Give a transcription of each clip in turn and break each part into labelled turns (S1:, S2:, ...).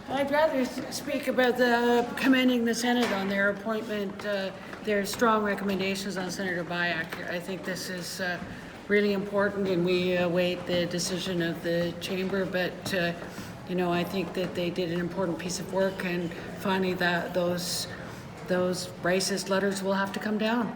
S1: I'd rather speak about commending the Senate on their appointment. Their strong recommendations on Senator Beyak. I think this is really important, and we await the decision of the chamber. But I think that they did an important piece of work, and finally, those racist letters will have to come down.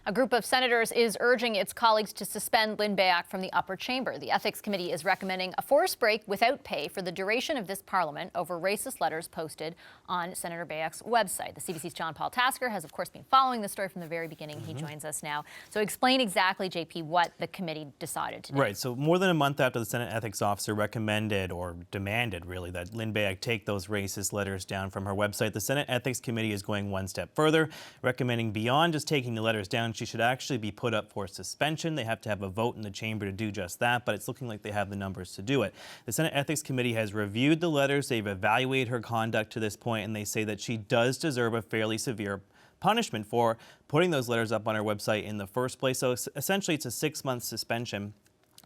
S2: A group of senators is urging its colleagues to suspend Lynn Beyak from the upper chamber. The Ethics Committee is recommending a forced break without pay for the duration of this parliament over racist letters posted on Senator Beyak's website. The CBC's John Paul Tasker has, of course, been following the story from the very beginning. He joins us now. So explain exactly, JP, what the committee decided today.
S3: Right. So more than a month after the Senate ethics officer recommended or demanded, really, that Lynn Beyak take those racist letters down from her website, the Senate Ethics Committee is going one step further, recommending beyond just taking the letters down, she should actually be put up for suspension. They have to have a vote in the chamber to do just that, but it's looking like they have the numbers to do it. The Senate Ethics Committee has reviewed the letters. They've evaluated her conduct to this point, and they say that she does deserve a fairly severe punishment for putting those letters up on her website in the first place. So essentially, it's a 6-month suspension.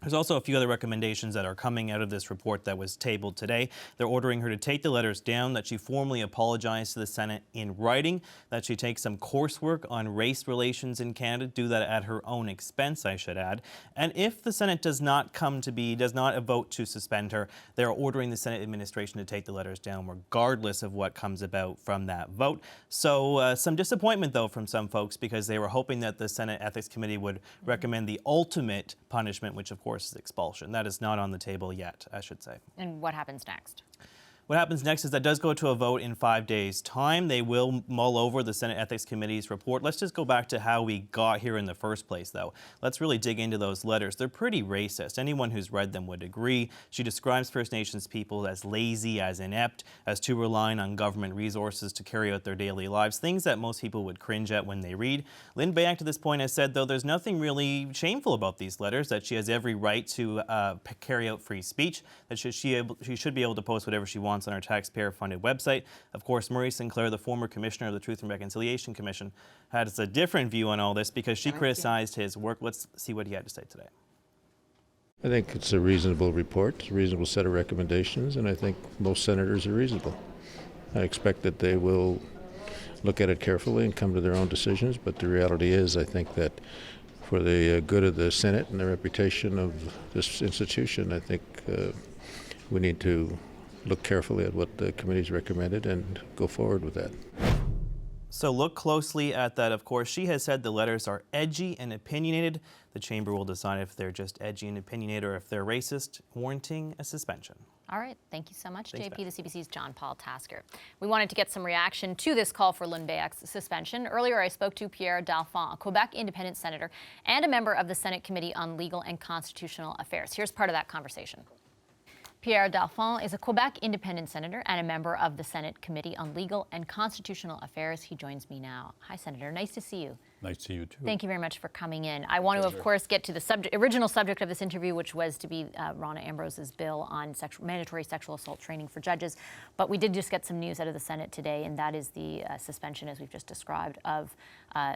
S3: There's also a few other recommendations that are coming out of this report that was tabled today. They're ordering her to take the letters down, that she formally apologize to the Senate in writing, that she take some coursework on race relations in Canada, do that at her own expense, I should add. And if the Senate does not vote to suspend her, they're ordering the Senate administration to take the letters down regardless of what comes about from that vote. So some disappointment, though, from some folks, because they were hoping that the Senate Ethics Committee would recommend the ultimate punishment, which of course is expulsion. That is not on the table yet, I should say.
S2: And what happens next?
S3: What happens next is that does go to a vote in 5 days' time. They will mull over the Senate Ethics Committee's report. Let's just go back to how we got here in the first place, though. Let's really dig into those letters. They're pretty racist. Anyone who's read them would agree. She describes First Nations people as lazy, as inept, as too relying on government resources to carry out their daily lives, things that most people would cringe at when they read. Lynn Beyak to this point has said, though, there's nothing really shameful about these letters, that she has every right to carry out free speech, that she should be able to post whatever she wants on our taxpayer-funded website. Of course, Marie Sinclair, the former commissioner of the Truth and Reconciliation Commission, has a different view on all this because she criticized his work. Let's see what he had to say today.
S4: I think it's a reasonable report, a reasonable set of recommendations, and I think most senators are reasonable. I expect that they will look at it carefully and come to their own decisions, but the reality is I think that for the good of the Senate and the reputation of this institution, I think we need to look carefully at what the committee's recommended and go forward with that.
S3: So look closely at that, of course. She has said the letters are edgy and opinionated. The chamber will decide if they're just edgy and opinionated or if they're racist, warranting a suspension.
S2: All right. Thank you so much,
S3: Thanks,
S2: JP. The CBC's John Paul Tasker. We wanted to get some reaction to this call for Lynn Beyak's suspension. Earlier, I spoke to Pierre Dalphond, a Quebec independent senator and a member of the Senate Committee on Legal and Constitutional Affairs. Here's part of that conversation. Pierre Dalphond is a Quebec independent senator and a member of the Senate Committee on Legal and Constitutional Affairs. He joins me now. Hi, Senator. Nice to see you.
S5: Nice to see you, too.
S2: Thank you very much for coming in. I want to, of course, get to the original subject of this interview, which was to be Rona Ambrose's bill on mandatory sexual assault training for judges. But we did just get some news out of the Senate today, and that is the suspension, as we've just described, of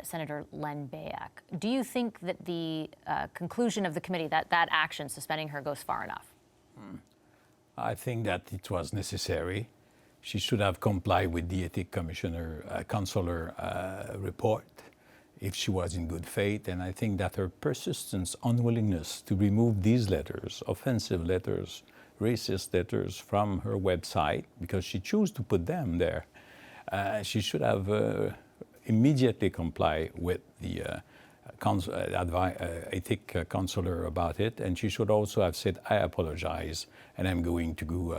S2: Senator Lynn Beyak. Do you think that the conclusion of the committee, that action, suspending her, goes far enough?
S5: I think that it was necessary. She should have complied with the Ethics Counselor report if she was in good faith. And I think that her persistent unwillingness to remove these letters, offensive letters, racist letters from her website, because she chose to put them there, she should have immediately complied with the ethic counselor about it, and she should also have said, I apologize, and I'm going to go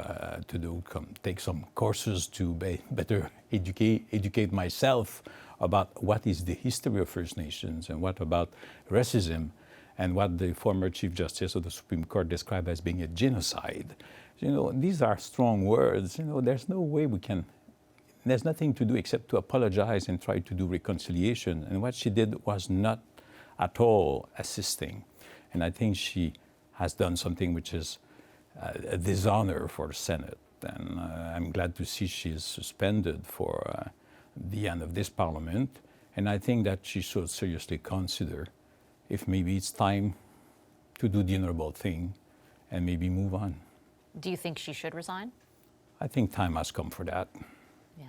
S5: take some courses to better educate myself about what is the history of First Nations and what about racism and what the former Chief Justice of the Supreme Court described as being a genocide. You know, these are strong words. You know, there's no way we can. There's nothing to do except to apologize and try to do reconciliation. And what she did was not at all assisting. And I think she has done something which is a dishonor for the Senate. And I'm glad to see she is suspended for the end of this Parliament. And I think that she should seriously consider if maybe it's time to do the honorable thing and maybe move on.
S2: Do you think she should resign?
S5: I think time has come for that.
S2: Yeah.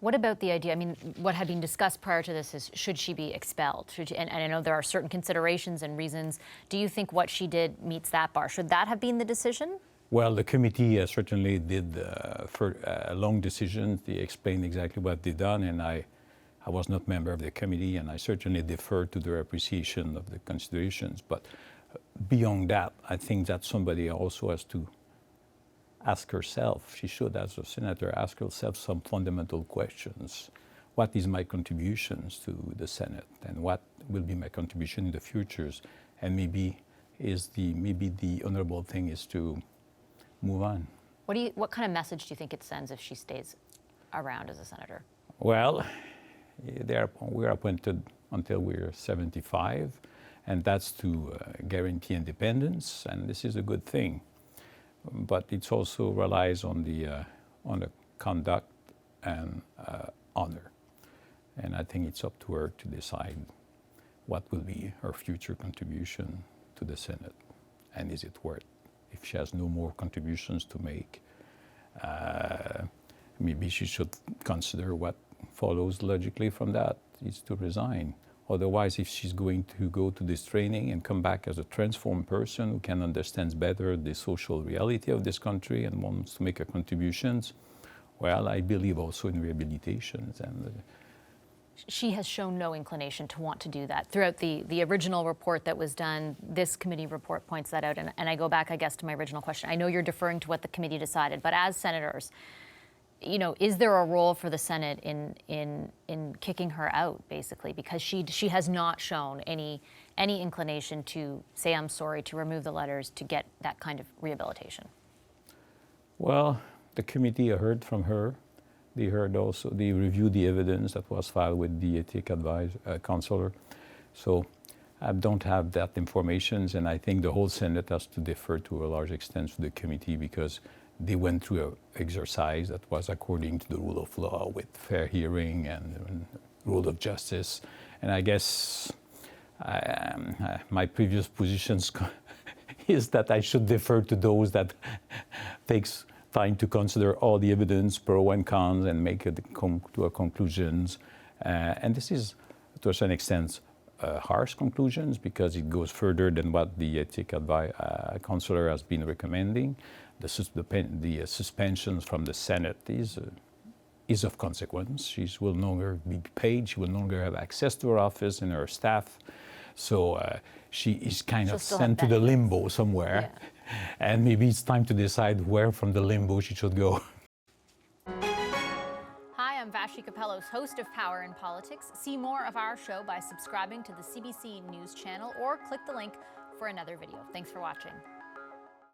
S2: What about the idea, I mean, what had been discussed prior to this is, should she be expelled? And I know there are certain considerations and reasons. Do you think what she did meets that bar? Should that have been the decision?
S5: Well, the committee certainly did for a long decision. They explained exactly what they done, and I was not member of the committee, and I certainly defer to their appreciation of the considerations. But beyond that, I think that somebody also has to ask herself, she should, as a senator, ask herself some fundamental questions. What is my contributions to the Senate, and what will be my contribution in the futures? And maybe the honorable thing is to move on.
S2: What kind of message do you think it sends if she stays around as a senator?
S5: Well, we're appointed until we're 75, and that's to guarantee independence, and this is a good thing. But it also relies on the conduct and honor. And I think it's up to her to decide what will be her future contribution to the Senate, and is it worth. If she has no more contributions to make, maybe she should consider what follows logically from that, is to resign. Otherwise, if she's going to go to this training and come back as a transformed person who can understand better the social reality of this country and wants to make her contributions, well, I believe also in rehabilitations. And
S2: she has shown no inclination to want to do that. Throughout the original report that was done, this committee report points that out. And I go back, I guess, to my original question. I know you're deferring to what the committee decided, but as senators, you know, is there a role for the Senate in kicking her out, basically, because she has not shown any inclination to say I'm sorry, to remove the letters, to get that kind of rehabilitation?
S5: Well, the committee heard from her. They reviewed the evidence that was filed with the ethic counselor. So I don't have that information, and I think the whole Senate has to defer to a large extent to the committee, because they went through an exercise that was according to the rule of law, with fair hearing and rule of justice. And I guess my previous positions is that I should defer to those that takes time to consider all the evidence, pro and cons, and make conclusions. And this is, to a certain extent, harsh conclusions, because it goes further than what the ethic counselor has been recommending. The suspensions from the Senate is of consequence. She will no longer be paid. She will no longer have access to her office and her staff. So she is kind of sent to the limbo somewhere. Yeah. And maybe it's time to decide where from the limbo she should go.
S2: Hi, I'm Vashi Capellos, host of Power in Politics. See more of our show by subscribing to the CBC News channel or click the link for another video. Thanks for watching.